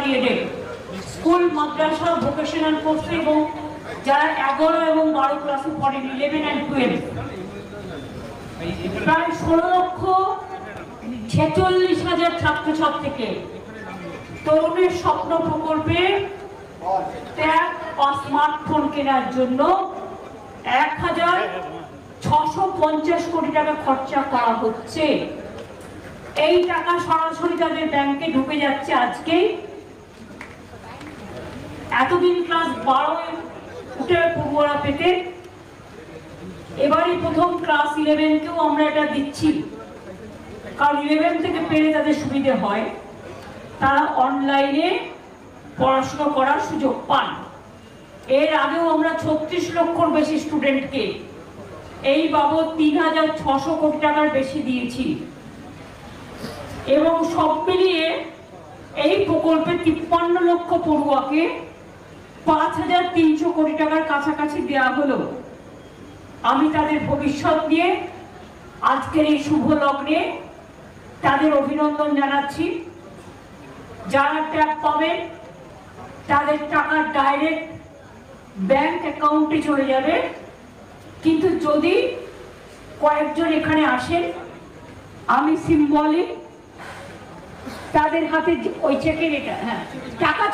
বিএডেড school, মাদ্রাসা, vocational course এবং যারা 11 এবং 12 ক্লাসে পড়েন 11 and 12 প্রায় 16,46,000 ছাত্রছাত্রীকে তরুণের স্বপ্ন প্রকল্পে ট্যাব বা স্মার্টফোন কেনার জন্য 1,650 কোটি টাকা খরচা করা হচ্ছে। এই টাকা সরাসরি তাদের ব্যাংকে ঢুকে যাচ্ছে আজকেই। এতদিন ক্লাস 12 উঠে পড়ুয়ারা পেতে, এবারই প্রথম ক্লাস 11কেও আমরা এটা দিচ্ছি, কারণ 11 থেকে পেলে তাদের সুবিধে হয়, তারা অনলাইনে পড়াশোনা করার সুযোগ পান। এর আগেও আমরা 36 লক্ষর বেশি স্টুডেন্টকে এই বাবদ 3,600 কোটি টাকার বেশি দিয়েছি এবং সব মিলিয়ে এই প্রকল্পে 53 লক্ষ পড়ুয়াকে 5,300 কোটি টাকার কাছাকাছি দেওয়া হলো। আমি তাদের ভবিষ্যৎ নিয়ে আজকের এই শুভ লগ্নে তাদের অভিনন্দন জানাচ্ছি। যারা ট্যাব পাবেন তাদের টাকা ডাইরেক্ট ব্যাংক অ্যাকাউন্টে চলে যাবে, কিন্তু যদি কয়েকজন এখানে আসেন আমি সিম্বলিক তাদের হাতে ওই চেকের এটা টাকা